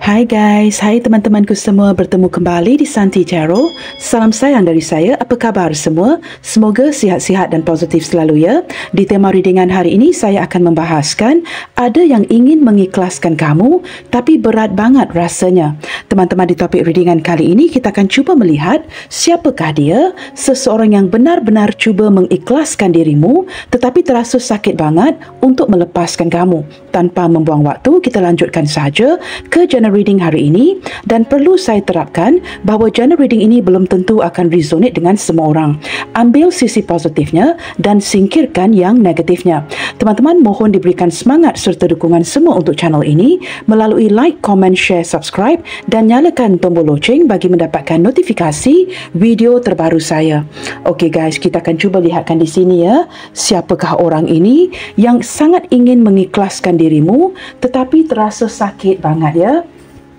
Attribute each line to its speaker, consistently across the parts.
Speaker 1: Hai guys, hai teman-temanku semua, bertemu kembali di Santi Tarot. Salam sayang dari saya, apa khabar semua? Semoga sihat-sihat dan positif selalu ya. Di tema readingan hari ini saya akan membahaskan ada yang ingin mengikhlaskan kamu tapi berat banget rasanya. Teman-teman, di topik readingan kali ini kita akan cuba melihat siapakah dia, seseorang yang benar-benar cuba mengikhlaskan dirimu tetapi terasa sakit banget untuk melepaskan kamu. Tanpa membuang waktu, kita lanjutkan saja ke general reading hari ini, dan perlu saya terapkan bahawa general reading ini belum tentu akan resonate dengan semua orang. Ambil sisi positifnya dan singkirkan yang negatifnya. Teman-teman, mohon diberikan semangat serta dukungan semua untuk channel ini melalui like, comment, share, subscribe dan nyalakan tombol loceng bagi mendapatkan notifikasi video terbaru saya. Okey guys, kita akan cuba lihatkan di sini ya, siapakah orang ini yang sangat ingin mengikhlaskan dirimu tetapi terasa sakit banget ya.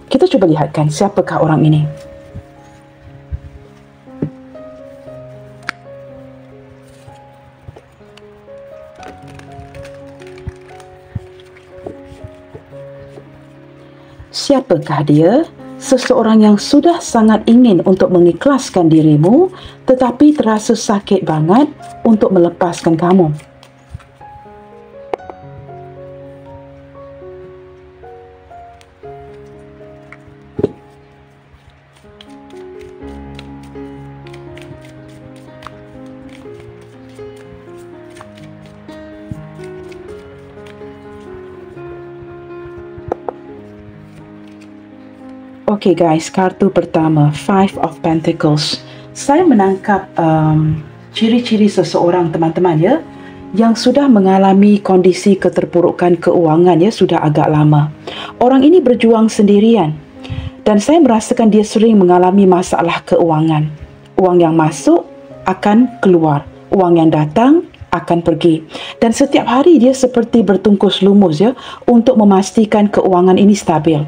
Speaker 1: Kita cuba lihatkan siapakah orang ini. Siapakah dia? Seseorang yang sudah sangat ingin untuk mengikhlaskan dirimu tetapi terasa sakit banget untuk melepaskan kamu. Okey guys, kartu pertama, Five of Pentacles. Saya menangkap ciri-ciri seseorang teman-teman ya, yang sudah mengalami kondisi keterpurukan keuangan ya, sudah agak lama. Orang ini berjuang sendirian dan saya merasakan dia sering mengalami masalah keuangan. Uang yang masuk akan keluar, uang yang datang akan pergi, dan setiap hari dia seperti bertungkus lumus ya untuk memastikan keuangan ini stabil.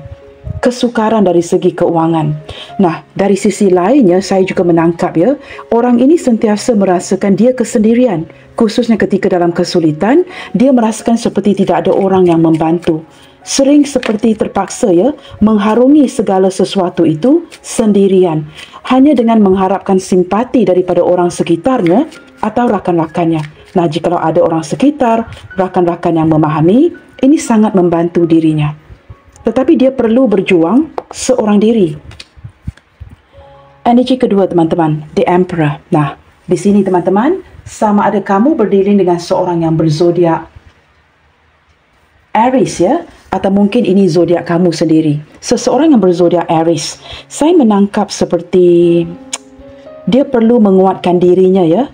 Speaker 1: Kesukaran dari segi keuangan. Nah, dari sisi lainnya saya juga menangkap ya, orang ini sentiasa merasakan dia kesendirian, khususnya ketika dalam kesulitan, dia merasakan seperti tidak ada orang yang membantu. Sering seperti terpaksa ya mengharungi segala sesuatu itu sendirian, hanya dengan mengharapkan simpati daripada orang sekitarnya atau rakan-rakannya. Nah, jika ada orang sekitar, rakan-rakan yang memahami, ini sangat membantu dirinya. Tetapi dia perlu berjuang seorang diri. Energi kedua teman-teman, The Emperor. Nah, di sini teman-teman, sama ada kamu berdiri dengan seorang yang berzodiak Aries ya, atau mungkin ini zodiak kamu sendiri. Seseorang yang berzodiak Aries. Saya menangkap seperti dia perlu menguatkan dirinya ya,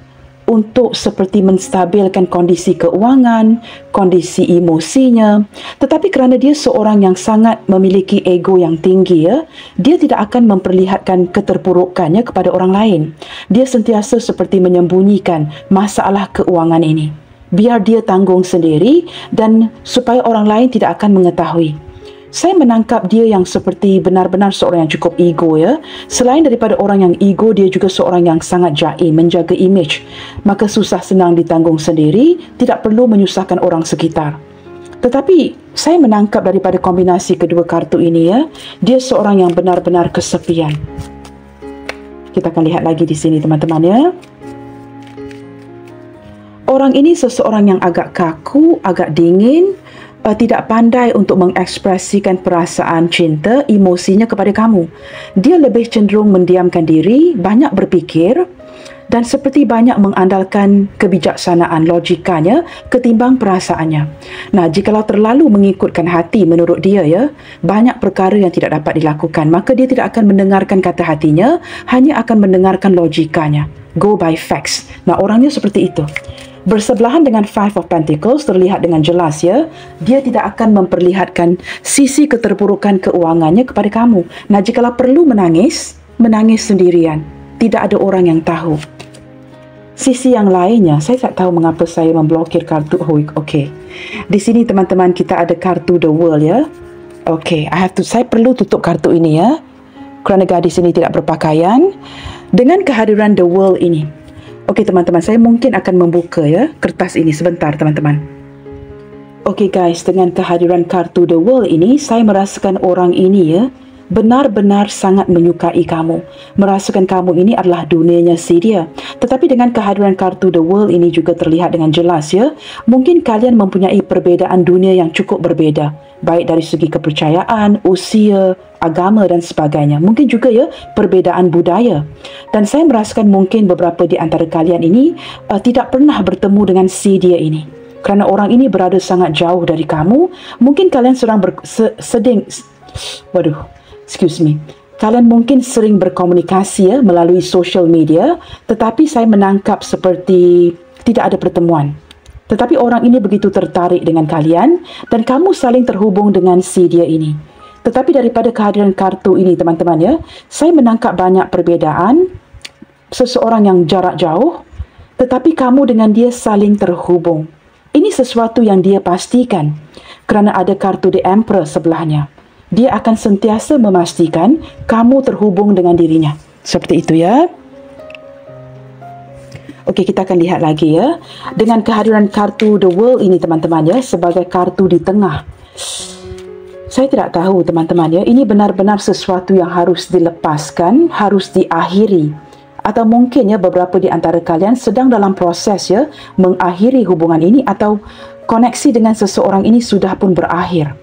Speaker 1: untuk seperti menstabilkan kondisi keuangan, kondisi emosinya. Tetapi kerana dia seorang yang sangat memiliki ego yang tinggi ya, dia tidak akan memperlihatkan keterpurukannya kepada orang lain. Dia sentiasa seperti menyembunyikan masalah keuangan ini, biar dia tanggung sendiri dan supaya orang lain tidak akan mengetahui. Saya menangkap dia yang seperti benar-benar seorang yang cukup ego ya. Selain daripada orang yang ego, dia juga seorang yang sangat jaim, menjaga image. Maka susah senang ditanggung sendiri, tidak perlu menyusahkan orang sekitar. Tetapi saya menangkap daripada kombinasi kedua kartu ini ya, dia seorang yang benar-benar kesepian. Kita akan lihat lagi di sini teman-teman ya. Orang ini seseorang yang agak kaku, agak dingin, tidak pandai untuk mengekspresikan perasaan cinta, emosinya kepada kamu. Dia lebih cenderung mendiamkan diri, banyak berfikir dan seperti banyak mengandalkan kebijaksanaan logikanya ketimbang perasaannya. Nah, jikalau terlalu mengikutkan hati menurut dia ya, banyak perkara yang tidak dapat dilakukan, maka dia tidak akan mendengarkan kata hatinya, hanya akan mendengarkan logikanya. Go by facts. Nah, orangnya seperti itu. Bersebelahan dengan Five of Pentacles terlihat dengan jelas ya, dia tidak akan memperlihatkan sisi keterpurukan keuangannya kepada kamu. Nah, jikalau perlu menangis, menangis sendirian. Tidak ada orang yang tahu. Sisi yang lainnya, saya tak tahu mengapa saya memblokir kartu. Okey. Di sini teman-teman, kita ada kartu The World ya. Okey, saya perlu tutup kartu ini ya, kerana gadis ini tidak berpakaian. Dengan kehadiran The World ini, okey teman-teman, saya mungkin akan membuka ya kertas ini sebentar teman-teman. Okey guys, dengan kehadiran kartu The World ini, saya merasakan orang ini ya, benar-benar sangat menyukai kamu. Merasakan kamu ini adalah dunianya si dia. Tetapi dengan kehadiran kartu The World ini juga terlihat dengan jelas ya, mungkin kalian mempunyai perbezaan dunia yang cukup berbeza. Baik dari segi kepercayaan, usia, agama dan sebagainya. Mungkin juga ya, perbezaan budaya. Dan saya merasakan mungkin beberapa di antara kalian ini tidak pernah bertemu dengan si dia ini. Kerana orang ini berada sangat jauh dari kamu, mungkin kalian Kalian mungkin sering berkomunikasi ya, melalui social media, tetapi saya menangkap seperti tidak ada pertemuan. Tetapi orang ini begitu tertarik dengan kalian dan kamu saling terhubung dengan si dia ini. Tetapi daripada kehadiran kartu ini teman-teman ya, saya menangkap banyak perbezaan. Seseorang yang jarak jauh, tetapi kamu dengan dia saling terhubung. Ini sesuatu yang dia pastikan kerana ada kartu The Emperor sebelahnya. Dia akan sentiasa memastikan kamu terhubung dengan dirinya. Seperti itu ya. Okey, kita akan lihat lagi ya. Dengan kehadiran kartu The World ini teman-teman ya, sebagai kartu di tengah. Saya tidak tahu teman-teman ya, ini benar-benar sesuatu yang harus dilepaskan, harus diakhiri. Atau mungkin ya beberapa di antara kalian sedang dalam proses ya mengakhiri hubungan ini atau koneksi dengan seseorang ini sudah pun berakhir.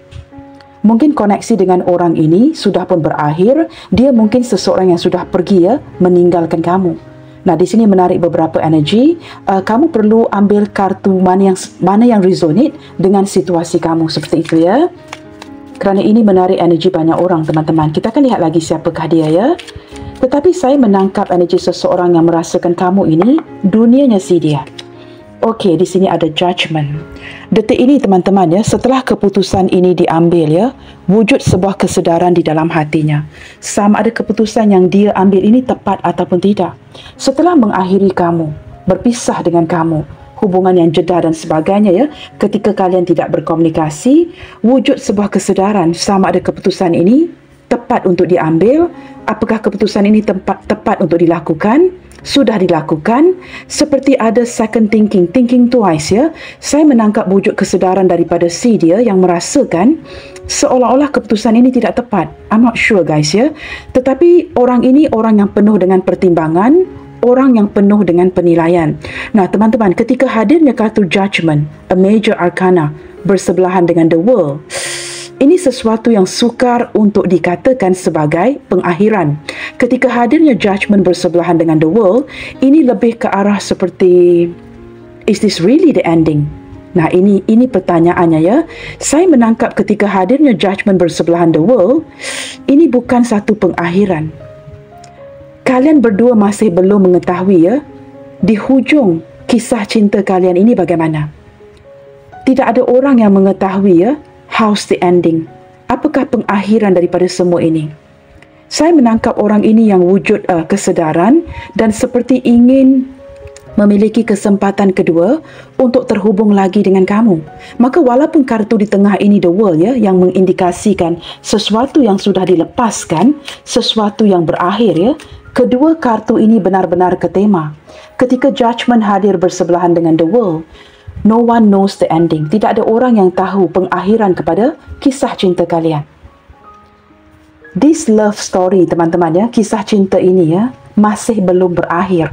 Speaker 1: Mungkin koneksi dengan orang ini sudah pun berakhir, dia mungkin seseorang yang sudah pergi ya meninggalkan kamu. Nah, di sini menarik beberapa energi, kamu perlu ambil kartu mana yang resonate dengan situasi kamu seperti itu ya. Kerana ini menarik energi banyak orang teman-teman. Kita akan lihat lagi siapakah dia ya. Tetapi saya menangkap energi seseorang yang merasakan kamu ini dunianya si dia. Okey, di sini ada judgment. Detik ini teman-teman ya, setelah keputusan ini diambil ya, wujud sebuah kesedaran di dalam hatinya. Sama ada keputusan yang dia ambil ini tepat ataupun tidak. Setelah mengakhiri kamu, berpisah dengan kamu, hubungan yang jeda dan sebagainya ya, ketika kalian tidak berkomunikasi, wujud sebuah kesedaran sama ada keputusan ini tepat untuk diambil. Apakah keputusan ini tepat untuk dilakukan? Sudah dilakukan, seperti ada second thinking twice ya. Saya menangkap wujud kesedaran daripada si dia yang merasakan seolah-olah keputusan ini tidak tepat. I'm not sure guys ya. Tetapi orang ini orang yang penuh dengan pertimbangan, orang yang penuh dengan penilaian. Nah teman-teman, ketika hadirnya kartu judgment, a major arcana, bersebelahan dengan the world, ini sesuatu yang sukar untuk dikatakan sebagai pengakhiran. Ketika hadirnya judgment bersebelahan dengan the world, ini lebih ke arah seperti, is this really the ending? Nah, ini pertanyaannya ya. Saya menangkap ketika hadirnya judgment bersebelahan the world, ini bukan satu pengakhiran. Kalian berdua masih belum mengetahui ya, di hujung kisah cinta kalian ini bagaimana. Tidak ada orang yang mengetahui ya, how's the ending? Apakah pengakhiran daripada semua ini? Saya menangkap orang ini yang wujud kesedaran dan seperti ingin memiliki kesempatan kedua untuk terhubung lagi dengan kamu. Maka walaupun kartu di tengah ini the world ya, yang mengindikasikan sesuatu yang sudah dilepaskan, sesuatu yang berakhir ya, kedua kartu ini benar-benar ke tema. Ketika judgment hadir bersebelahan dengan the world, no one knows the ending. Tidak ada orang yang tahu pengakhiran kepada kisah cinta kalian. This love story teman-teman ya, kisah cinta ini ya, masih belum berakhir.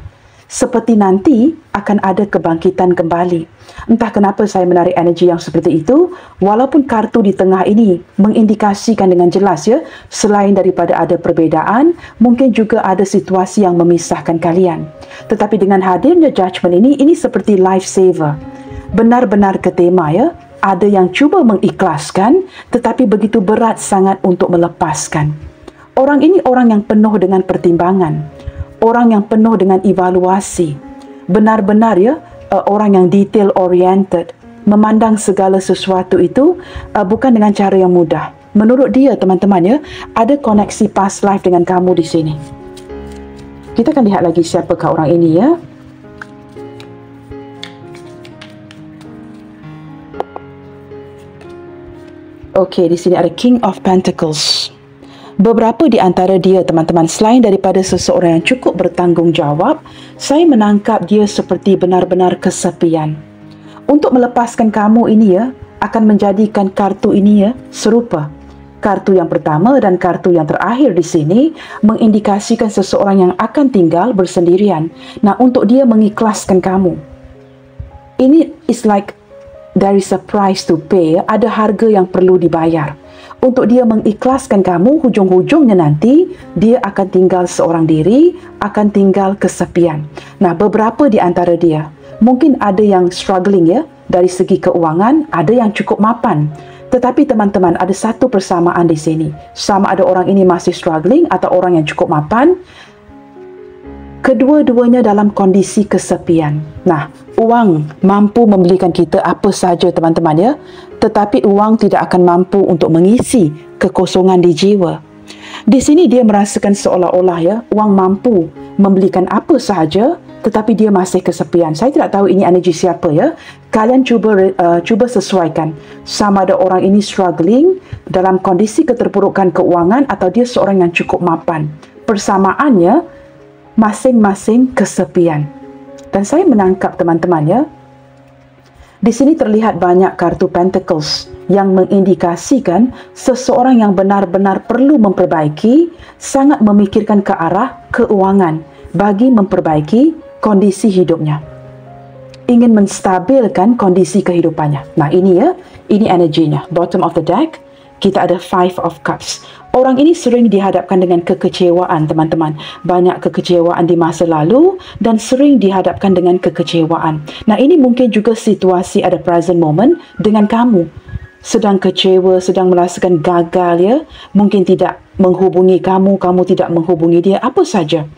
Speaker 1: Seperti nanti akan ada kebangkitan kembali. Entah kenapa saya menarik energi yang seperti itu, walaupun kartu di tengah ini mengindikasikan dengan jelas ya, selain daripada ada perbezaan, mungkin juga ada situasi yang memisahkan kalian. Tetapi dengan hadirnya judgment ini seperti life saver. Benar-benar ke tema ya, ada yang cuba mengikhlaskan tetapi begitu berat sangat untuk melepaskan. Orang ini orang yang penuh dengan pertimbangan, orang yang penuh dengan evaluasi, benar-benar ya, orang yang detail oriented, memandang segala sesuatu itu bukan dengan cara yang mudah. Menurut dia teman-teman ya, ada koneksi past life dengan kamu di sini. Kita akan lihat lagi siapakah orang ini ya. Okey, di sini ada King of Pentacles. Beberapa di antara dia, teman-teman, selain daripada seseorang yang cukup bertanggungjawab, saya menangkap dia seperti benar-benar kesepian. Untuk melepaskan kamu ini ya, akan menjadikan kartu ini ya serupa. Kartu yang pertama dan kartu yang terakhir di sini mengindikasikan seseorang yang akan tinggal bersendirian. Nah, untuk dia mengikhlaskan kamu. Ini is like there is a price to pay. Ada harga yang perlu dibayar. Untuk dia mengikhlaskan kamu, hujung-hujungnya nanti dia akan tinggal seorang diri, akan tinggal kesepian. Nah, beberapa di antara dia, mungkin ada yang struggling ya, dari segi keuangan, ada yang cukup mapan. Tetapi teman-teman, ada satu persamaan di sini. Sama ada orang ini masih struggling atau orang yang cukup mapan, kedua-duanya dalam kondisi kesepian. Nah, uang mampu membelikan kita apa sahaja teman-teman ya, tetapi uang tidak akan mampu untuk mengisi kekosongan di jiwa. Di sini dia merasakan seolah-olah ya, uang mampu membelikan apa sahaja, tetapi dia masih kesepian. Saya tidak tahu ini energi siapa ya. Kalian cuba sesuaikan. Sama ada orang ini struggling dalam kondisi keterpurukan keuangan atau dia seorang yang cukup mapan. Persamaannya masing-masing kesepian. Dan saya menangkap teman-teman ya, di sini terlihat banyak kartu Pentacles yang mengindikasikan seseorang yang benar-benar perlu memperbaiki, sangat memikirkan ke arah keuangan bagi memperbaiki kondisi hidupnya. Ingin menstabilkan kondisi kehidupannya. Nah, ini ya, ini energinya. Bottom of the deck, kita ada Five of Cups. Orang ini sering dihadapkan dengan kekecewaan, teman-teman. Banyak kekecewaan di masa lalu dan sering dihadapkan dengan kekecewaan. Nah, ini mungkin juga situasi ada present moment dengan kamu. Sedang kecewa, sedang merasakan gagal ya. Mungkin tidak menghubungi kamu, kamu tidak menghubungi dia, apa saja.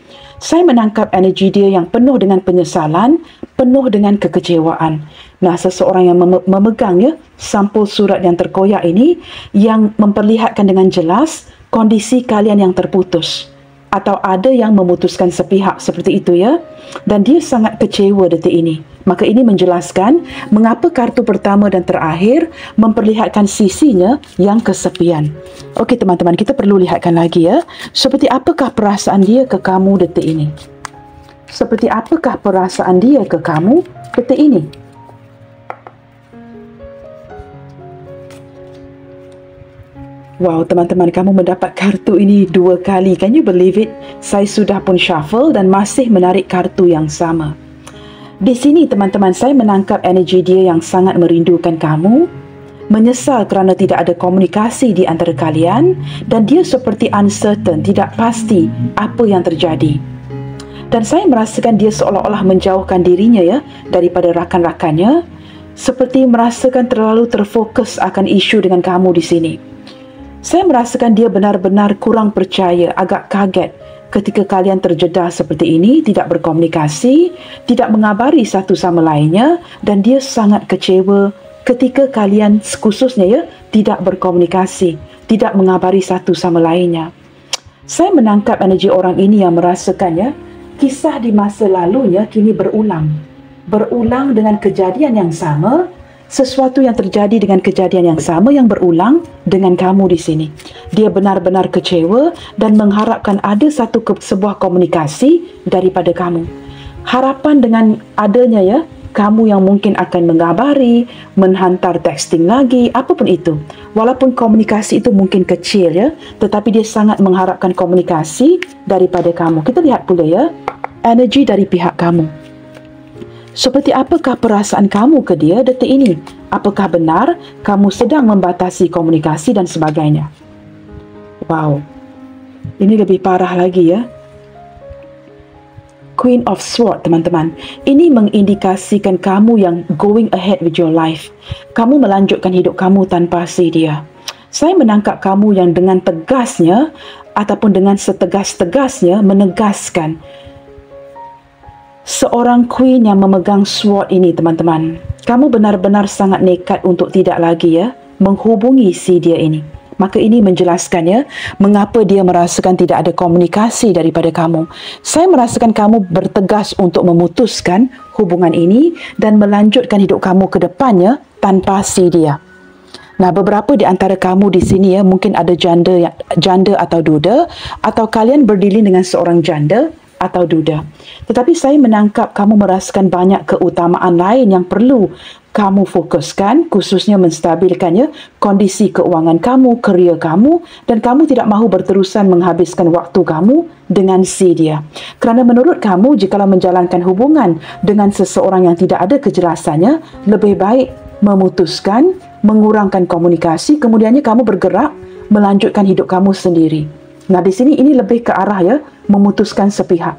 Speaker 1: Saya menangkap energi dia yang penuh dengan penyesalan, penuh dengan kekecewaan. Nah, seseorang yang memegang ya sampul surat yang terkoyak ini yang memperlihatkan dengan jelas kondisi kalian yang terputus. Atau ada yang memutuskan sepihak seperti itu ya. Dan dia sangat kecewa detik ini. Maka ini menjelaskan mengapa kartu pertama dan terakhir memperlihatkan sisinya yang kesepian. Okey teman-teman, kita perlu lihatkan lagi ya. Seperti apakah perasaan dia ke kamu detik ini? Seperti apakah perasaan dia ke kamu detik ini? Wow, teman-teman, kamu mendapat kartu ini 2 kali. Can you believe it? Saya sudah pun shuffle dan masih menarik kartu yang sama. Di sini, teman-teman, saya menangkap energi dia yang sangat merindukan kamu, menyesal kerana tidak ada komunikasi di antara kalian, dan dia seperti uncertain, tidak pasti apa yang terjadi. Dan saya merasakan dia seolah-olah menjauhkan dirinya ya daripada rakan-rakannya, seperti merasakan terlalu terfokus akan isu dengan kamu di sini. Saya merasakan dia benar-benar kurang percaya, agak kaget ketika kalian terjedah seperti ini, tidak berkomunikasi, tidak mengabari satu sama lainnya, dan dia sangat kecewa ketika kalian khususnya ya tidak berkomunikasi, tidak mengabari satu sama lainnya. Saya menangkap energi orang ini yang merasakannya kisah di masa lalunya kini berulang dengan kejadian yang sama. Sesuatu yang terjadi dengan kejadian yang sama yang berulang dengan kamu di sini. Dia benar-benar kecewa dan mengharapkan ada sebuah komunikasi daripada kamu. Harapan dengan adanya ya, kamu yang mungkin akan mengabari, menghantar texting lagi, apapun itu. Walaupun komunikasi itu mungkin kecil ya, tetapi dia sangat mengharapkan komunikasi daripada kamu. Kita lihat pula ya, energi dari pihak kamu. Seperti apakah perasaan kamu ke dia detik ini? Apakah benar kamu sedang membatasi komunikasi dan sebagainya? Wow, ini lebih parah lagi ya. Queen of Swords, teman-teman. Ini mengindikasikan kamu yang going ahead with your life. Kamu melanjutkan hidup kamu tanpa si dia. Saya menangkap kamu yang dengan tegasnya ataupun dengan setegas-tegasnya menegaskan seorang queen yang memegang sword ini, teman-teman. Kamu benar-benar sangat nekat untuk tidak lagi ya menghubungi si dia ini. Maka ini menjelaskan ya mengapa dia merasakan tidak ada komunikasi daripada kamu. Saya merasakan kamu bertegas untuk memutuskan hubungan ini dan melanjutkan hidup kamu ke depannya tanpa si dia. Nah, beberapa di antara kamu di sini ya mungkin ada janda atau duda, atau kalian berdilin dengan seorang janda atau duda. Tetapi saya menangkap kamu merasakan banyak keutamaan lain yang perlu kamu fokuskan, khususnya menstabilkan ya kondisi keuangan kamu, kerja kamu, dan kamu tidak mahu berterusan menghabiskan waktu kamu dengan si dia. Kerana menurut kamu, jikalau menjalankan hubungan dengan seseorang yang tidak ada kejelasannya, lebih baik memutuskan, mengurangkan komunikasi, kemudiannya kamu bergerak melanjutkan hidup kamu sendiri. Nah, di sini ini lebih ke arah ya memutuskan sepihak.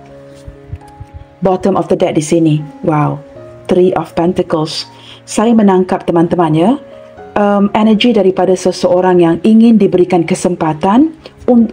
Speaker 1: Bottom of the deck di sini. Wow. Three of Pentacles. Saya menangkap teman-teman ya, energi daripada seseorang yang ingin diberikan kesempatan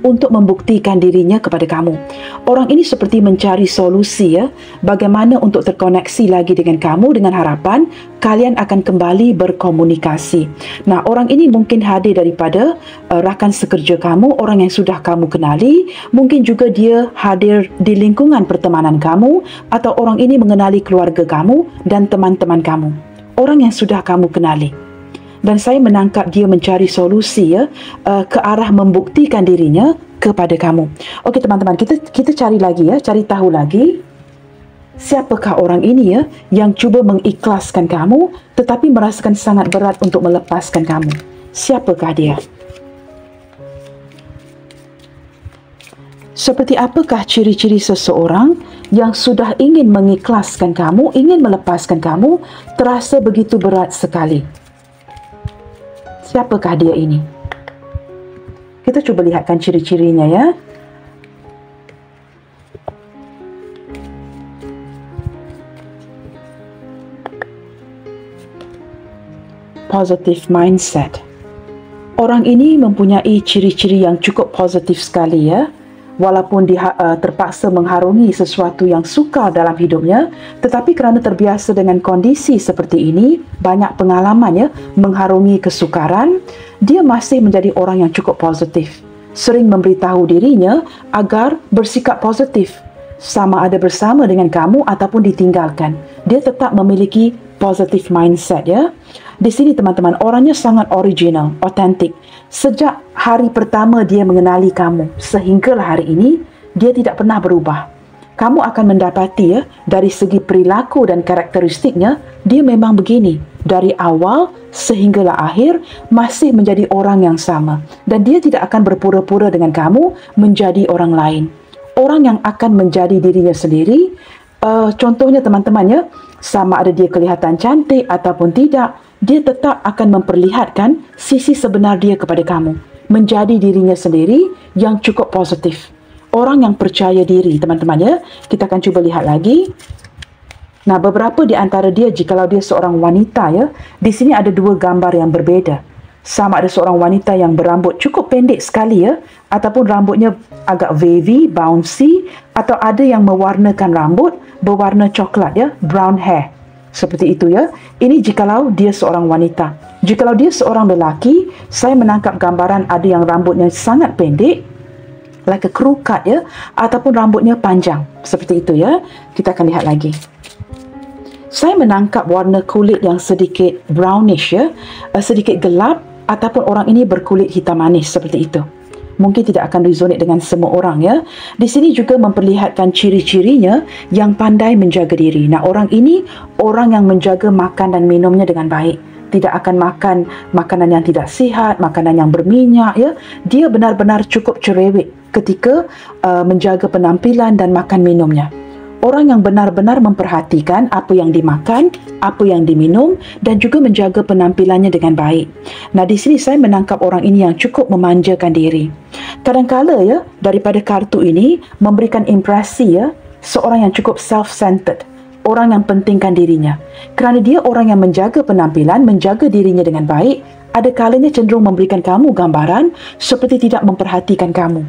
Speaker 1: untuk membuktikan dirinya kepada kamu. Orang ini seperti mencari solusi ya, bagaimana untuk terkoneksi lagi dengan kamu dengan harapan kalian akan kembali berkomunikasi. Nah, orang ini mungkin hadir daripada rakan sekerja kamu, orang yang sudah kamu kenali, mungkin juga dia hadir di lingkungan pertemanan kamu, atau orang ini mengenali keluarga kamu dan teman-teman kamu. Orang yang sudah kamu kenali. Dan saya menangkap dia mencari solusi ya ke arah membuktikan dirinya kepada kamu. Okey teman-teman, kita cari lagi ya, cari tahu lagi siapakah orang ini ya yang cuba mengikhlaskan kamu tetapi merasakan sangat berat untuk melepaskan kamu. Siapakah dia? Seperti apakah ciri-ciri seseorang yang sudah ingin mengikhlaskan kamu, ingin melepaskan kamu, terasa begitu berat sekali? Siapakah dia ini? Kita cuba lihatkan ciri-cirinya ya. Positive mindset. Orang ini mempunyai ciri-ciri yang cukup positif sekali ya. Walaupun dia terpaksa mengharungi sesuatu yang sukar dalam hidupnya, tetapi kerana terbiasa dengan kondisi seperti ini, banyak pengalaman ya, mengharungi kesukaran, dia masih menjadi orang yang cukup positif. Sering memberitahu dirinya agar bersikap positif, sama ada bersama dengan kamu ataupun ditinggalkan. Dia tetap memiliki positive mindset ya. Di sini teman-teman, orangnya sangat original, otentik. Sejak hari pertama dia mengenali kamu, sehinggalah hari ini, dia tidak pernah berubah. Kamu akan mendapati ya, dari segi perilaku dan karakteristiknya, dia memang begini. Dari awal sehinggalah akhir, masih menjadi orang yang sama. Dan dia tidak akan berpura-pura dengan kamu menjadi orang lain. Orang yang akan menjadi dirinya sendiri, contohnya teman-teman ya, sama ada dia kelihatan cantik ataupun tidak, dia tetap akan memperlihatkan sisi sebenar dia kepada kamu. Menjadi dirinya sendiri yang cukup positif. Orang yang percaya diri, teman-teman ya. Kita akan cuba lihat lagi. Nah, beberapa di antara dia, jikalau dia seorang wanita ya, di sini ada dua gambar yang berbeza. Sama ada seorang wanita yang berambut cukup pendek sekali ya, ataupun rambutnya agak wavy, bouncy, atau ada yang mewarnakan rambut berwarna coklat ya, brown hair. Seperti itu ya. Ini jikalau dia seorang wanita. Jikalau dia seorang lelaki, saya menangkap gambaran ada yang rambutnya sangat pendek, like a crew cut ya, ataupun rambutnya panjang. Seperti itu ya. Kita akan lihat lagi. Saya menangkap warna kulit yang sedikit brownish ya, sedikit gelap, ataupun orang ini berkulit hitam manis seperti itu. Mungkin tidak akan resonate dengan semua orang ya. Di sini juga memperlihatkan ciri-cirinya yang pandai menjaga diri. Nah, orang ini orang yang menjaga makan dan minumnya dengan baik. Tidak akan makan makanan yang tidak sihat, makanan yang berminyak ya. Dia benar-benar cukup cerewet ketika menjaga penampilan dan makan minumnya. Orang yang benar-benar memperhatikan apa yang dimakan, apa yang diminum, dan juga menjaga penampilannya dengan baik. Nah, di sini saya menangkap orang ini yang cukup memanjakan diri. Kadang-kala ya, daripada kartu ini memberikan impresi ya, seorang yang cukup self-centered, orang yang pentingkan dirinya. Kerana dia orang yang menjaga penampilan, menjaga dirinya dengan baik, ada kalanya cenderung memberikan kamu gambaran seperti tidak memperhatikan kamu.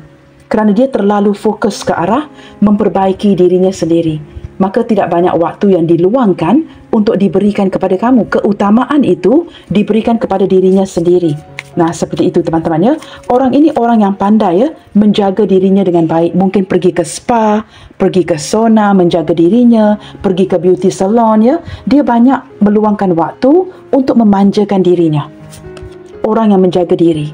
Speaker 1: Kerana dia terlalu fokus ke arah memperbaiki dirinya sendiri. Maka tidak banyak waktu yang diluangkan untuk diberikan kepada kamu. Keutamaan itu diberikan kepada dirinya sendiri. Nah, seperti itu teman-teman ya. Orang ini orang yang pandai ya, menjaga dirinya dengan baik. Mungkin pergi ke spa, pergi ke sauna, menjaga dirinya, pergi ke beauty salon ya. Dia banyak meluangkan waktu untuk memanjakan dirinya. Orang yang menjaga diri.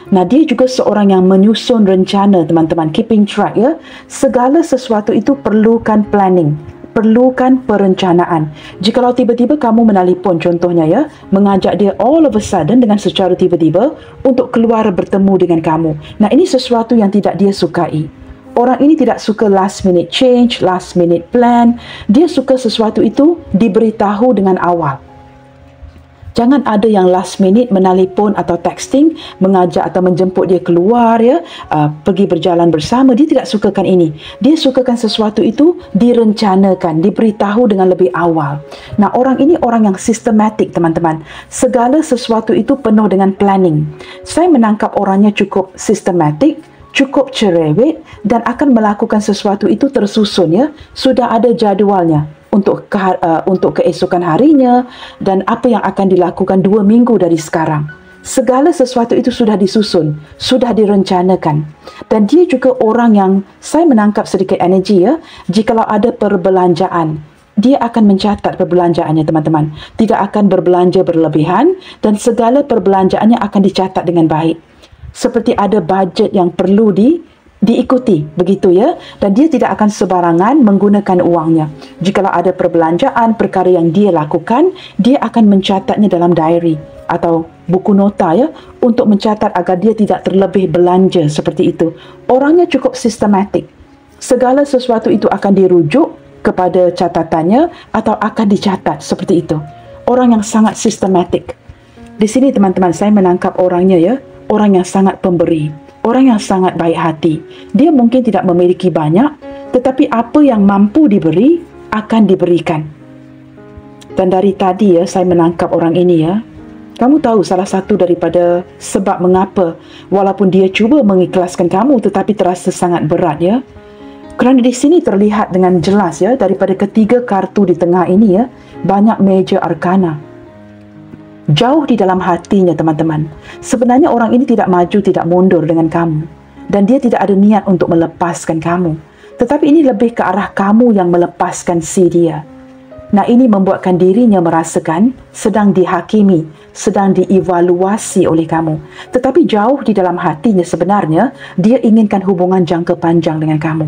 Speaker 1: Nah, dia juga seorang yang menyusun rencana, teman-teman, keeping track ya. Segala sesuatu itu perlukan planning, perlukan perencanaan. Jikalau tiba-tiba kamu menelpon contohnya ya, mengajak dia all of a sudden dengan secara tiba-tiba untuk keluar bertemu dengan kamu. Nah, ini sesuatu yang tidak dia sukai. Orang ini tidak suka last minute change, last minute plan. Dia suka sesuatu itu diberitahu dengan awal. Jangan ada yang last minute menelpon atau texting, mengajak atau menjemput dia keluar ya, pergi berjalan bersama. Dia tidak sukakan ini. Dia sukakan sesuatu itu direncanakan, diberitahu dengan lebih awal. Nah, orang ini orang yang sistematik, teman-teman. Segala sesuatu itu penuh dengan planning. Saya menangkap orangnya cukup sistematik, cukup cerewet dan akan melakukan sesuatu itu tersusun ya. Sudah ada jadualnya untuk keesokan harinya dan apa yang akan dilakukan 2 minggu dari sekarang. Segala sesuatu itu sudah disusun, sudah direncanakan. Dan dia juga orang yang saya menangkap sedikit energi ya. Jikalau ada perbelanjaan, dia akan mencatat perbelanjaannya, teman-teman. Tidak akan berbelanja berlebihan dan segala perbelanjaannya akan dicatat dengan baik. Seperti ada budget yang perlu diikuti, begitu ya. Dan dia tidak akan sebarangan menggunakan uangnya. Jikalau ada perbelanjaan, perkara yang dia lakukan, dia akan mencatatnya dalam diary atau buku nota ya, untuk mencatat agar dia tidak terlebih belanja seperti itu. Orangnya cukup sistematik. Segala sesuatu itu akan dirujuk kepada catatannya atau akan dicatat seperti itu. Orang yang sangat sistematik. Di sini teman-teman, saya menangkap orangnya ya, orang yang sangat pemberi, orang yang sangat baik hati. Dia mungkin tidak memiliki banyak, tetapi apa yang mampu diberi akan diberikan. Dan dari tadi ya, saya menangkap orang ini ya. Kamu tahu salah satu daripada sebab mengapa walaupun dia cuba mengikhlaskan kamu tetapi terasa sangat berat ya. Kerana di sini terlihat dengan jelas ya, daripada ketiga kartu di tengah ini ya, banyak major arkana. Jauh di dalam hatinya, teman-teman. Sebenarnya orang ini tidak maju, tidak mundur dengan kamu. Dan dia tidak ada niat untuk melepaskan kamu. Tetapi ini lebih ke arah kamu yang melepaskan si dia. Nah, ini membuatkan dirinya merasakan sedang dihakimi, sedang dievaluasi oleh kamu. Tetapi jauh di dalam hatinya sebenarnya, dia inginkan hubungan jangka panjang dengan kamu.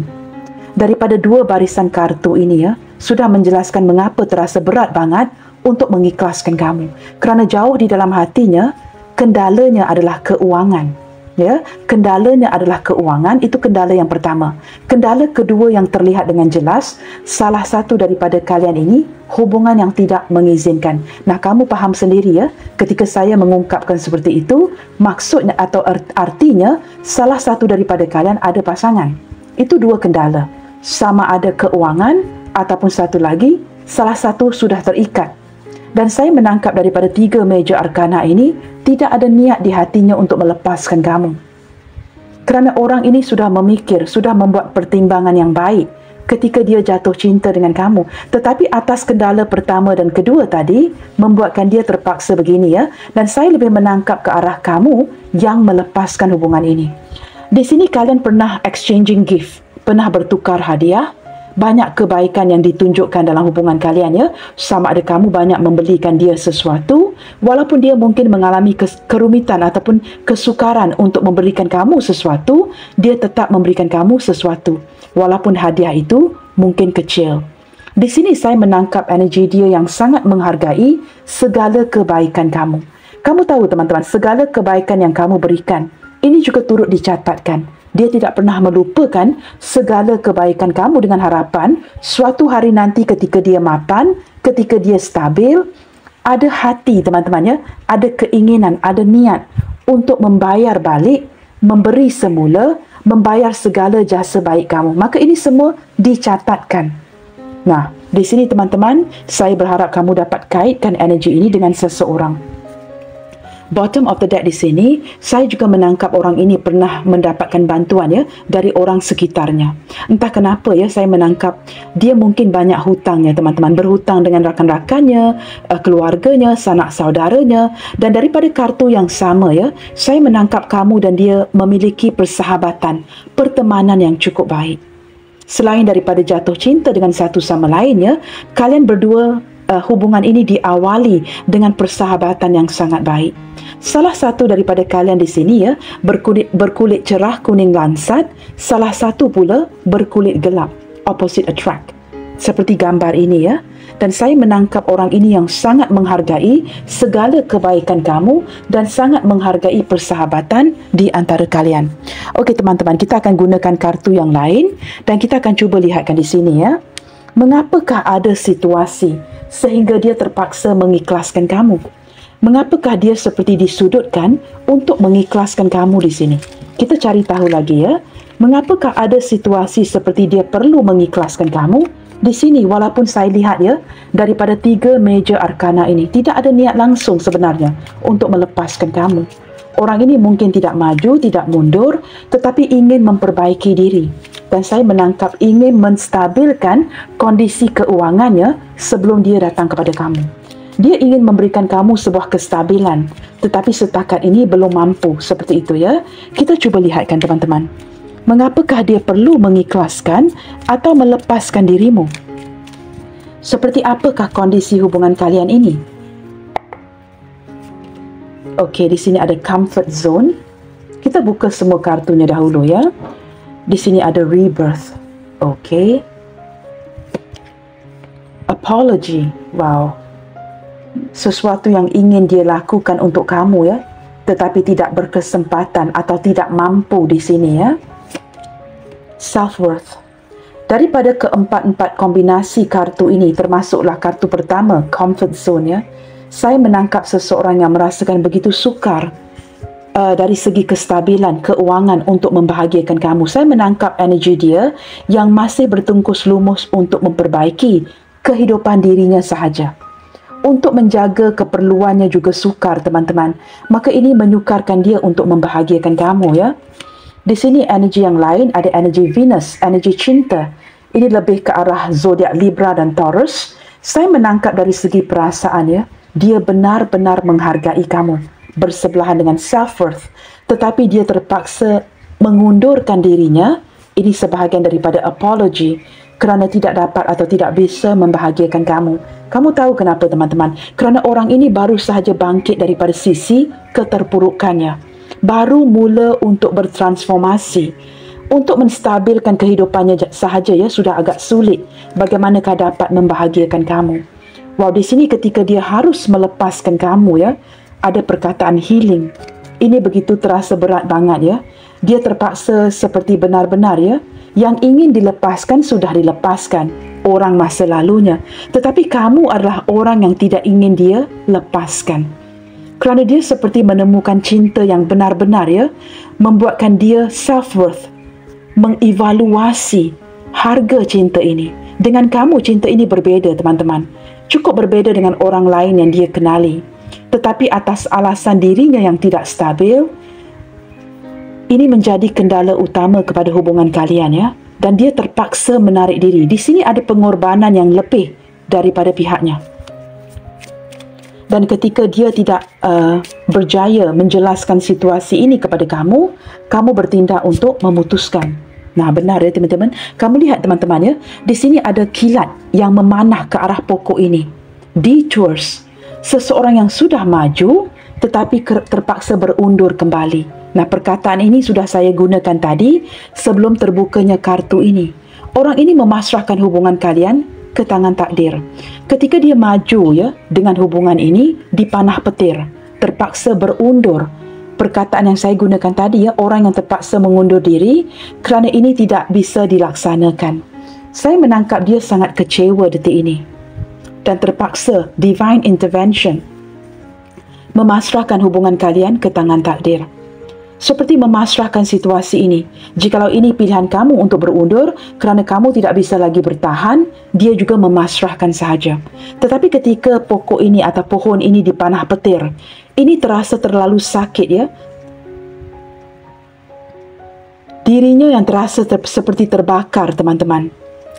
Speaker 1: Daripada 2 barisan kartu ini ya, sudah menjelaskan mengapa terasa berat banget untuk mengikhlaskan kamu. Kerana jauh di dalam hatinya, kendalanya adalah keuangan. Ya, kendalanya adalah keuangan, itu kendala yang pertama. Kendala kedua yang terlihat dengan jelas, salah satu daripada kalian ini hubungan yang tidak mengizinkan. Nah, kamu faham sendiri ya, ketika saya mengungkapkan seperti itu, maksudnya atau artinya salah satu daripada kalian ada pasangan. Itu 2 kendala. Sama ada keuangan ataupun satu lagi, salah satu sudah terikat. Dan saya menangkap daripada 3 major arkana ini, tidak ada niat di hatinya untuk melepaskan kamu. Kerana orang ini sudah memikir, sudah membuat pertimbangan yang baik ketika dia jatuh cinta dengan kamu. Tetapi atas kendala pertama dan kedua tadi, membuatkan dia terpaksa begini ya. Dan saya lebih menangkap ke arah kamu yang melepaskan hubungan ini. Di sini kalian pernah exchanging gift, pernah bertukar hadiah. Banyak kebaikan yang ditunjukkan dalam hubungan kalian ya. Sama ada kamu banyak membelikan dia sesuatu, walaupun dia mungkin mengalami kerumitan ataupun kesukaran untuk memberikan kamu sesuatu, dia tetap memberikan kamu sesuatu, walaupun hadiah itu mungkin kecil. Di sini saya menangkap energi dia yang sangat menghargai segala kebaikan kamu. Kamu tahu teman-teman, segala kebaikan yang kamu berikan, ini juga turut dicatatkan. Dia tidak pernah melupakan segala kebaikan kamu dengan harapan suatu hari nanti ketika dia mapan, ketika dia stabil, ada hati teman-teman ya, ada keinginan, ada niat untuk membayar balik, memberi semula, membayar segala jasa baik kamu. Maka ini semua dicatatkan. Nah, di sini teman-teman, saya berharap kamu dapat kaitkan energi ini dengan seseorang. Bottom of the deck di sini, saya juga menangkap orang ini pernah mendapatkan bantuan ya dari orang sekitarnya. Entah kenapa ya, saya menangkap dia mungkin banyak hutangnya teman-teman, berhutang dengan rakan-rakannya, keluarganya, sanak saudaranya. Dan daripada kartu yang sama ya, saya menangkap kamu dan dia memiliki persahabatan, pertemanan yang cukup baik. Selain daripada jatuh cinta dengan satu sama lain ya, kalian berdua hubungan ini diawali dengan persahabatan yang sangat baik. Salah satu daripada kalian di sini ya berkulit cerah kuning lansat, salah satu pula berkulit gelap, opposite attract. seperti gambar ini ya. Dan saya menangkap orang ini yang sangat menghargai segala kebaikan kamu dan sangat menghargai persahabatan di antara kalian. Okey teman-teman, kita akan gunakan kartu yang lain dan kita akan cuba lihatkan di sini ya. Mengapakah ada situasi sehingga dia terpaksa mengikhlaskan kamu? Mengapakah dia seperti disudutkan untuk mengikhlaskan kamu di sini? Kita cari tahu lagi ya. Mengapakah ada situasi seperti dia perlu mengikhlaskan kamu? Di sini walaupun saya lihat ya, daripada 3 major arkana ini tidak ada niat langsung sebenarnya untuk melepaskan kamu. Orang ini mungkin tidak maju, tidak mundur, tetapi ingin memperbaiki diri. Dan saya menangkap ingin menstabilkan kondisi keuangannya sebelum dia datang kepada kamu. Dia ingin memberikan kamu sebuah kestabilan, tetapi setakat ini belum mampu seperti itu ya. Kita cuba lihatkan teman-teman. Mengapakah dia perlu mengikhlaskan atau melepaskan dirimu? Seperti apakah kondisi hubungan kalian ini? Okey, di sini ada comfort zone. Kita buka semua kartunya dahulu ya. Di sini ada rebirth. Okey. Apology. Wow. Sesuatu yang ingin dia lakukan untuk kamu ya, tetapi tidak berkesempatan atau tidak mampu di sini ya. Self-worth. Daripada keempat-empat kombinasi kartu ini, termasuklah kartu pertama, comfort zone ya, saya menangkap seseorang yang merasakan begitu sukar dari segi kestabilan keuangan untuk membahagiakan kamu. Saya menangkap energi dia yang masih bertungkus lumus untuk memperbaiki kehidupan dirinya sahaja. Untuk menjaga keperluannya juga sukar teman-teman. Maka ini menyukarkan dia untuk membahagiakan kamu ya. Di sini energi yang lain ada energi Venus, energi cinta. Ini lebih ke arah zodiak Libra dan Taurus. Saya menangkap dari segi perasaan ya, dia benar-benar menghargai kamu, bersebelahan dengan self-worth. Tetapi dia terpaksa mengundurkan dirinya. Ini sebahagian daripada apology kerana tidak dapat atau tidak bisa membahagiakan kamu. Kamu tahu kenapa teman-teman? Kerana orang ini baru sahaja bangkit daripada sisi keterpurukannya. Baru mula untuk bertransformasi, untuk menstabilkan kehidupannya sahaja ya sudah agak sulit. Bagaimanakah dapat membahagiakan kamu? Wow, di sini ketika dia harus melepaskan kamu ya, ada perkataan healing. Ini begitu terasa berat banget ya. Dia terpaksa seperti benar-benar ya, yang ingin dilepaskan sudah dilepaskan, orang masa lalunya. Tetapi kamu adalah orang yang tidak ingin dia lepaskan. Kerana dia seperti menemukan cinta yang benar-benar ya, membuatkan dia self-worth, mengevaluasi harga cinta ini. Dengan kamu cinta ini berbeza teman-teman. Cukup berbeza dengan orang lain yang dia kenali. Tetapi atas alasan dirinya yang tidak stabil, ini menjadi kendala utama kepada hubungan kalian ya. Dan dia terpaksa menarik diri. Di sini ada pengorbanan yang lebih daripada pihaknya. Dan ketika dia tidak berjaya menjelaskan situasi ini kepada kamu, kamu bertindak untuk memutuskan. Nah, benar ya teman-teman. Kamu lihat teman-teman ya, di sini ada kilat yang memanah ke arah pokok ini. Detours. Seseorang yang sudah maju tetapi terpaksa berundur kembali. Nah, perkataan ini sudah saya gunakan tadi sebelum terbukanya kartu ini. Orang ini memasrahkan hubungan kalian ke tangan takdir. Ketika dia maju ya dengan hubungan ini dipanah petir, terpaksa berundur. Perkataan yang saya gunakan tadi ya, orang yang terpaksa mengundur diri kerana ini tidak bisa dilaksanakan. Saya menangkap dia sangat kecewa detik ini dan terpaksa divine intervention memasrahkan hubungan kalian ke tangan takdir. Seperti memasrahkan situasi ini. Jikalau ini pilihan kamu untuk berundur kerana kamu tidak bisa lagi bertahan, dia juga memasrahkan sahaja. Tetapi ketika pokok ini atau pohon ini dipanah petir, ini terasa terlalu sakit ya. Dirinya yang terasa seperti terbakar teman-teman.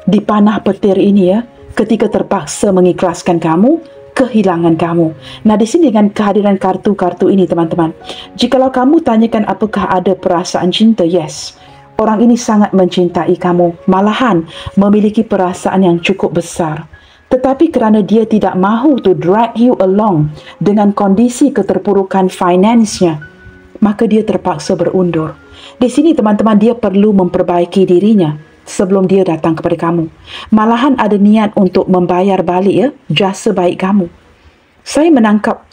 Speaker 1: Dipanah petir ini ya, ketika terpaksa mengikhlaskan kamu, kehilangan kamu. Nah, di sini dengan kehadiran kartu-kartu ini teman-teman, jikalau kamu tanyakan apakah ada perasaan cinta, yes. Orang ini sangat mencintai kamu, malahan memiliki perasaan yang cukup besar. Tetapi kerana dia tidak mahu to drag you along dengan kondisi keterpurukan finance-nya, maka dia terpaksa berundur. Di sini teman-teman, dia perlu memperbaiki dirinya sebelum dia datang kepada kamu. Malahan ada niat untuk membayar balik jasa baik kamu. Saya menangkap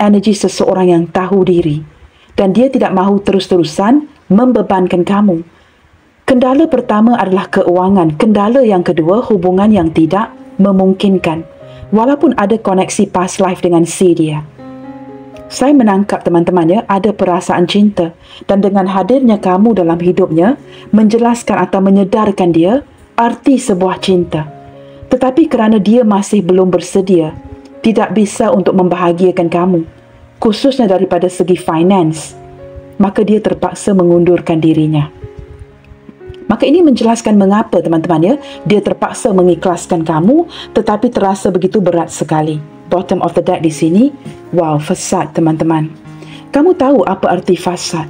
Speaker 1: energi seseorang yang tahu diri dan dia tidak mahu terus-terusan membebankan kamu. Kendala pertama adalah keuangan. Kendala yang kedua, hubungan yang tidak memungkinkan. Walaupun ada koneksi past life dengan si dia. Saya menangkap teman-teman ada perasaan cinta dan dengan hadirnya kamu dalam hidupnya menjelaskan atau menyedarkan dia arti sebuah cinta. Tetapi kerana dia masih belum bersedia, tidak bisa untuk membahagiakan kamu, khususnya daripada segi finance, maka dia terpaksa mengundurkan dirinya. Maka ini menjelaskan mengapa teman-teman dia terpaksa mengikhlaskan kamu tetapi terasa begitu berat sekali. Bottom of the deck di sini, wow, fasad teman-teman. Kamu tahu apa arti fasad?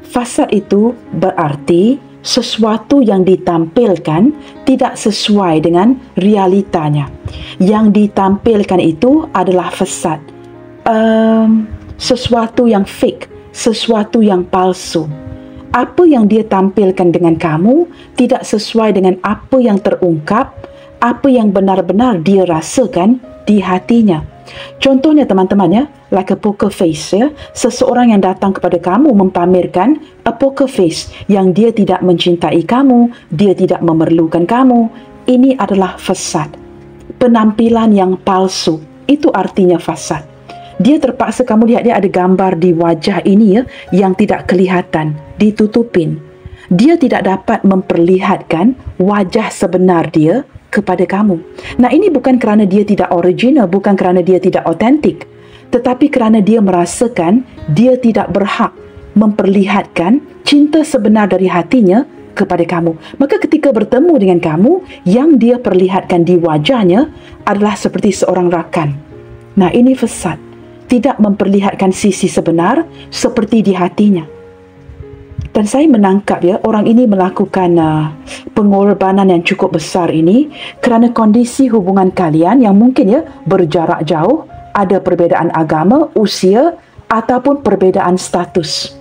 Speaker 1: Fasad itu berarti sesuatu yang ditampilkan tidak sesuai dengan realitanya. Yang ditampilkan itu adalah fasad. Sesuatu yang fake, sesuatu yang palsu. Apa yang dia tampilkan dengan kamu tidak sesuai dengan apa yang terungkap, apa yang benar-benar dia rasakan di hatinya. Contohnya teman-teman like a poker face seseorang yang datang kepada kamu mempamerkan a poker face yang dia tidak mencintai kamu, dia tidak memerlukan kamu. Ini adalah fasad. Penampilan yang palsu, itu artinya fasad. Dia terpaksa, kamu lihat dia ada gambar di wajah ini yang tidak kelihatan, ditutupin. Dia tidak dapat memperlihatkan wajah sebenar dia kepada kamu. Nah, ini bukan kerana dia tidak original, bukan kerana dia tidak otentik, tetapi kerana dia merasakan dia tidak berhak memperlihatkan cinta sebenar dari hatinya kepada kamu. Maka ketika bertemu dengan kamu, yang dia perlihatkan di wajahnya adalah seperti seorang rakan. Nah, ini fasad. Tidak memperlihatkan sisi sebenar seperti di hatinya. Dan saya menangkap orang ini melakukan pengorbanan yang cukup besar ini kerana kondisi hubungan kalian yang mungkin berjarak jauh, ada perbezaan agama, usia ataupun perbezaan status.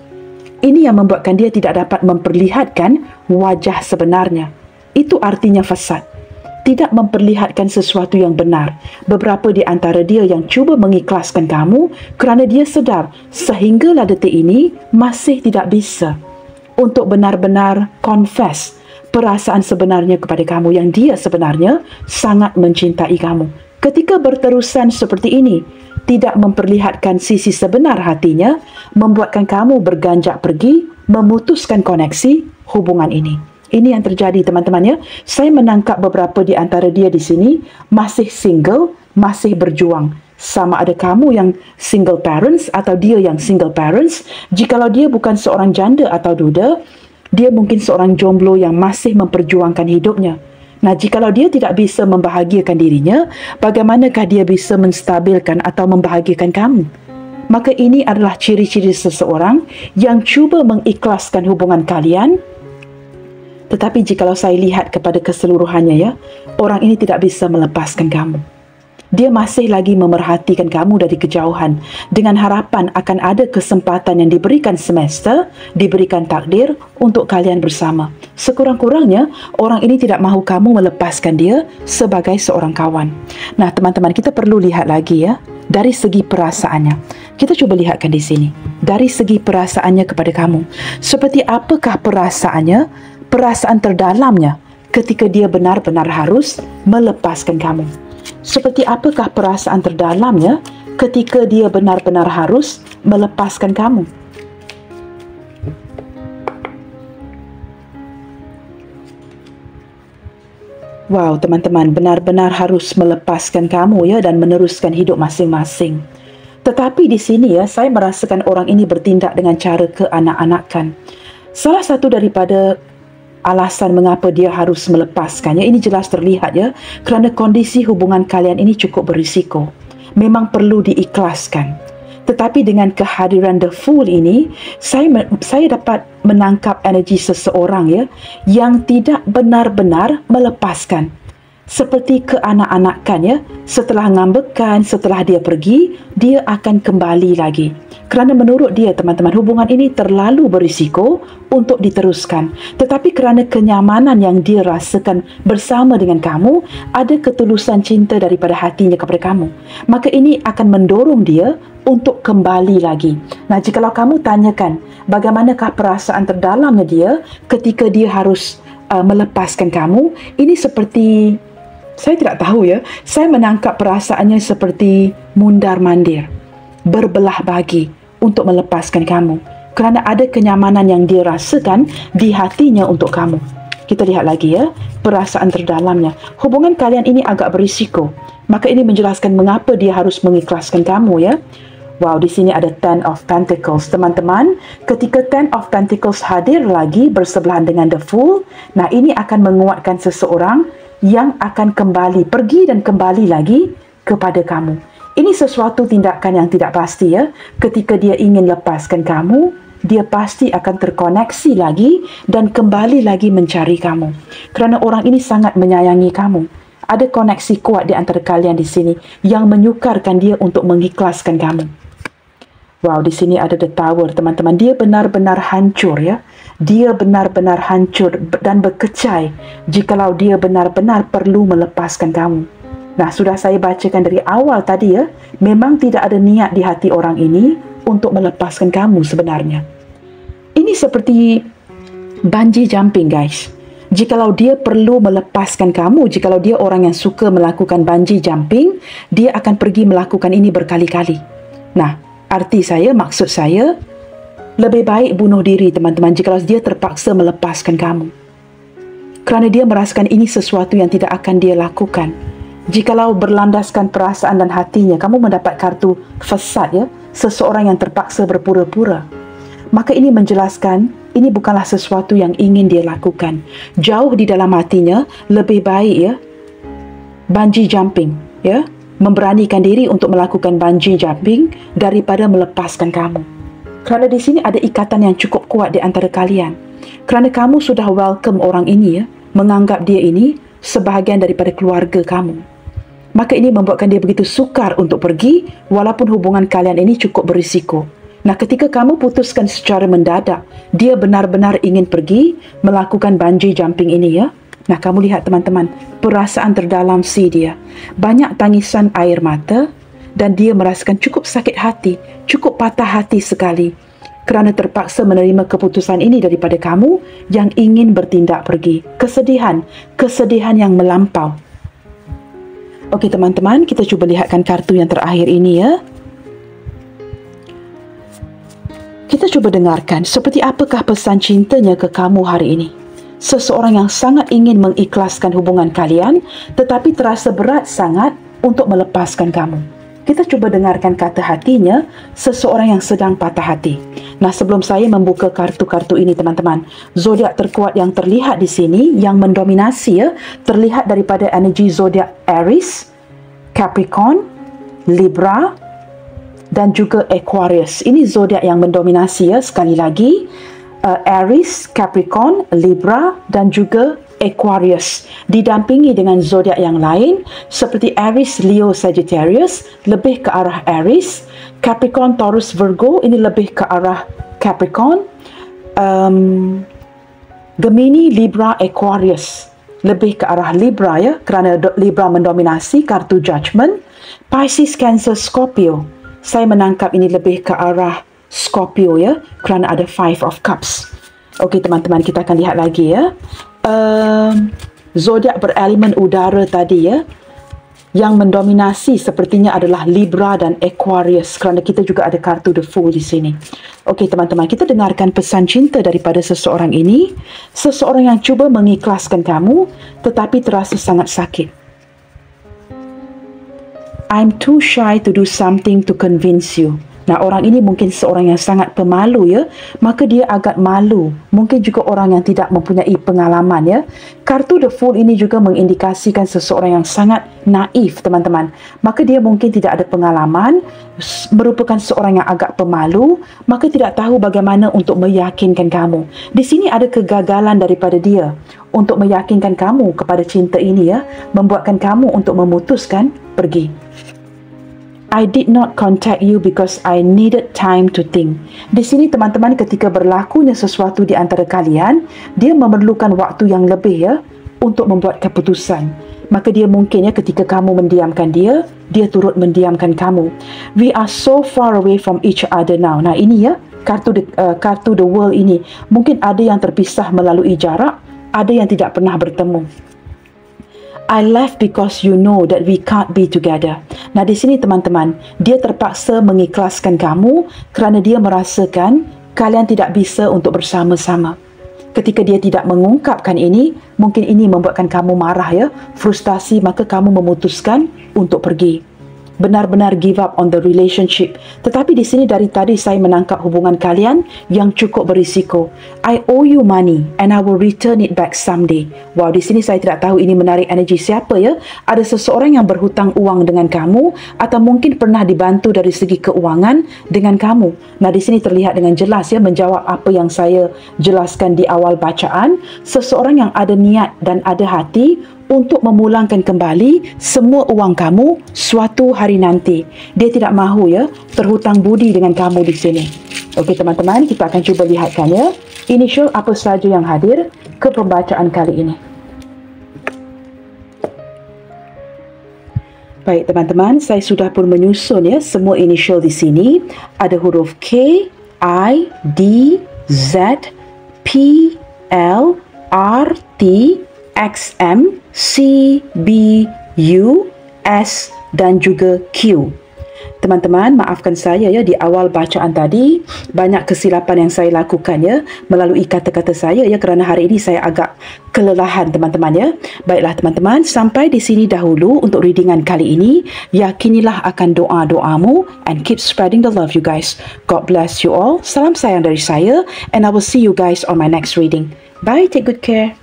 Speaker 1: Ini yang membuatkan dia tidak dapat memperlihatkan wajah sebenarnya. Itu artinya fasad. Tidak memperlihatkan sesuatu yang benar. Beberapa di antara dia yang cuba mengikhlaskan kamu kerana dia sedar sehinggalah detik ini masih tidak bisa untuk benar-benar confess perasaan sebenarnya kepada kamu yang dia sebenarnya sangat mencintai kamu. Ketika berterusan seperti ini, tidak memperlihatkan sisi sebenar hatinya, membuatkan kamu berganjak pergi, memutuskan koneksi hubungan ini. Ini yang terjadi teman-teman Saya menangkap beberapa di antara dia di sini masih single, masih berjuang. Sama ada kamu yang single parents atau dia yang single parents. Jikalau dia bukan seorang janda atau duda, dia mungkin seorang jomblo yang masih memperjuangkan hidupnya. Nah, jikalau dia tidak bisa membahagiakan dirinya, bagaimanakah dia bisa menstabilkan atau membahagiakan kamu? Maka ini adalah ciri-ciri seseorang yang cuba mengikhlaskan hubungan kalian. Tetapi jikalau saya lihat kepada keseluruhannya orang ini tidak bisa melepaskan kamu. Dia masih lagi memerhatikan kamu dari kejauhan dengan harapan akan ada kesempatan yang diberikan semesta, diberikan takdir untuk kalian bersama. Sekurang-kurangnya, orang ini tidak mahu kamu melepaskan dia sebagai seorang kawan. Nah, teman-teman, kita perlu lihat lagi dari segi perasaannya. Kita cuba lihatkan di sini. Dari segi perasaannya kepada kamu. Seperti apakah perasaannya? Perasaan terdalamnya ketika dia benar-benar harus melepaskan kamu. Seperti apakah perasaan terdalamnya ketika dia benar-benar harus melepaskan kamu? Wow, teman-teman, benar-benar harus melepaskan kamu dan meneruskan hidup masing-masing. Tetapi di sini saya merasakan orang ini bertindak dengan cara keanak-anakan. Salah satu daripada alasan mengapa dia harus melepaskannya ini jelas terlihat kerana kondisi hubungan kalian ini cukup berisiko. Memang perlu diikhlaskan. Tetapi dengan kehadiran The Fool ini, saya dapat menangkap energi seseorang yang tidak benar-benar melepaskan. seperti keanak-anakan ya. Setelah ngambekan, setelah dia pergi, dia akan kembali lagi. Kerana menurut dia, teman-teman, hubungan ini terlalu berisiko untuk diteruskan. Tetapi kerana kenyamanan yang dia rasakan bersama dengan kamu, ada ketulusan cinta daripada hatinya kepada kamu, maka ini akan mendorong dia untuk kembali lagi. Nah, jikalau kamu tanyakan bagaimanakah perasaan terdalamnya dia ketika dia harus melepaskan kamu, ini seperti, saya tidak tahu ya, saya menangkap perasaannya seperti mundar-mandir, berbelah bagi untuk melepaskan kamu, kerana ada kenyamanan yang dia rasakan di hatinya untuk kamu. Kita lihat lagi ya, perasaan terdalamnya. Hubungan kalian ini agak berisiko, maka ini menjelaskan mengapa dia harus mengikhlaskan kamu ya. Wow, di sini ada Ten of Pentacles. Teman-teman, ketika Ten of Pentacles hadir lagi bersebelahan dengan The Fool, nah ini akan menguatkan seseorang yang akan kembali, pergi dan kembali lagi kepada kamu. Ini sesuatu tindakan yang tidak pasti ya. Ketika dia ingin lepaskan kamu, dia pasti akan terkoneksi lagi dan kembali lagi mencari kamu. Kerana orang ini sangat menyayangi kamu. Ada koneksi kuat di antara kalian di sini yang menyukarkan dia untuk mengikhlaskan kamu. Wow, di sini ada The Tower, teman-teman. Dia benar-benar hancur ya. Dia benar-benar hancur dan berkecai jikalau dia benar-benar perlu melepaskan kamu. Nah, sudah saya bacakan dari awal tadi ya, memang tidak ada niat di hati orang ini untuk melepaskan kamu sebenarnya. Ini seperti bungee jumping, guys. Jikalau dia perlu melepaskan kamu, jikalau dia orang yang suka melakukan bungee jumping, dia akan pergi melakukan ini berkali-kali. Nah, maksud saya, lebih baik bunuh diri, teman-teman, jikalau dia terpaksa melepaskan kamu. Kerana dia merasakan ini sesuatu yang tidak akan dia lakukan. Jikalau berlandaskan perasaan dan hatinya, kamu mendapat kartu fasad ya, seseorang yang terpaksa berpura-pura. Maka ini menjelaskan, ini bukanlah sesuatu yang ingin dia lakukan. Jauh di dalam hatinya, lebih baik ya, bungee jumping ya, memberanikan diri untuk melakukan bungee jumping daripada melepaskan kamu. Kerana di sini ada ikatan yang cukup kuat di antara kalian. Kerana kamu sudah welcome orang ini ya, menganggap dia ini sebahagian daripada keluarga kamu. Maka ini membuatkan dia begitu sukar untuk pergi walaupun hubungan kalian ini cukup berisiko. Nah, ketika kamu putuskan secara mendadak, dia benar-benar ingin pergi melakukan bungee jumping ini ya. Nah, kamu lihat teman-teman, perasaan terdalam si dia. Banyak tangisan air mata dan dia merasakan cukup sakit hati, cukup patah hati sekali kerana terpaksa menerima keputusan ini daripada kamu yang ingin bertindak pergi. Kesedihan yang melampau. Okey teman-teman, kita cuba lihatkan kartu yang terakhir ini ya. Kita cuba dengarkan seperti apakah pesan cintanya ke kamu hari ini. Seseorang yang sangat ingin mengikhlaskan hubungan kalian, tetapi terasa berat sangat untuk melepaskan kamu. Kita cuba dengarkan kata hatinya, seseorang yang sedang patah hati. Nah, sebelum saya membuka kartu-kartu ini, teman-teman, zodiak terkuat yang terlihat di sini, yang mendominasi ya, terlihat daripada energi zodiak Aries, Capricorn, Libra, dan juga Aquarius. Ini zodiak yang mendominasi ya, sekali lagi, Aries, Capricorn, Libra, dan juga Aquarius, didampingi dengan zodiak yang lain seperti Aries, Leo, Sagittarius, lebih ke arah Aries, Capricorn, Taurus, Virgo, ini lebih ke arah Capricorn, Gemini, Libra, Aquarius, lebih ke arah Libra ya, kerana Libra mendominasi kartu Judgment. Pisces, Cancer, Scorpio, saya menangkap ini lebih ke arah Scorpio ya, kerana ada Five of Cups. Okey teman-teman, kita akan lihat lagi ya. Zodiak berelemen udara tadi ya, yang mendominasi sepertinya adalah Libra dan Aquarius, kerana kita juga ada kartu The Fool di sini. Okey teman-teman, kita dengarkan pesan cinta daripada seseorang ini. Seseorang yang cuba mengikhlaskan kamu tetapi terasa sangat sakit. I'm too shy to do something to convince you. Nah, orang ini mungkin seorang yang sangat pemalu ya, maka dia agak malu. Mungkin juga orang yang tidak mempunyai pengalaman ya. Kartu The Fool ini juga mengindikasikan seseorang yang sangat naif, teman-teman. Maka dia mungkin tidak ada pengalaman, merupakan seorang yang agak pemalu, maka tidak tahu bagaimana untuk meyakinkan kamu. Di sini ada kegagalan daripada dia untuk meyakinkan kamu kepada cinta ini ya, membuatkan kamu untuk memutuskan pergi. I did not contact you because I needed time to think. Di sini teman-teman, ketika berlakunya sesuatu di antara kalian, dia memerlukan waktu yang lebih ya untuk membuat keputusan. Maka dia mungkin ya, ketika kamu mendiamkan dia, dia turut mendiamkan kamu. We are so far away from each other now. Nah, ini ya kartu the world ini. Mungkin ada yang terpisah melalui jarak, ada yang tidak pernah bertemu. I left because you know that we can't be together. Nah, di sini teman-teman, dia terpaksa mengikhlaskan kamu kerana dia merasakan kalian tidak bisa untuk bersama-sama. Ketika dia tidak mengungkapkan ini, mungkin ini membuatkan kamu marah ya, frustasi, maka kamu memutuskan untuk pergi. Benar-benar give up on the relationship. Tetapi di sini dari tadi saya menangkap hubungan kalian yang cukup berisiko. I owe you money and I will return it back someday. Wow, di sini saya tidak tahu ini menarik energi siapa ya. Ada seseorang yang berhutang uang dengan kamu atau mungkin pernah dibantu dari segi keuangan dengan kamu. Nah, di sini terlihat dengan jelas ya, menjawab apa yang saya jelaskan di awal bacaan. Seseorang yang ada niat dan ada hati untuk memulangkan kembali semua uang kamu suatu hari nanti. Dia tidak mahu ya terhutang budi dengan kamu di sini. Okey teman-teman, kita akan cuba lihatkan ya inisial apa saja yang hadir ke pembacaan kali ini. Baik teman-teman, saya sudah pun menyusun ya semua inisial di sini. Ada huruf K, I, D, Z, P, L, R, T, X, M, C, B, U, S dan juga Q. Teman-teman, maafkan saya ya, di awal bacaan tadi banyak kesilapan yang saya lakukan ya melalui kata-kata saya ya, kerana hari ini saya agak kelelahan teman-teman ya. Baiklah teman-teman, sampai di sini dahulu untuk readingan kali ini. Yakinilah akan doa-doamu and keep spreading the love you guys. God bless you all. Salam sayang dari saya and I will see you guys on my next reading. Bye, take good care.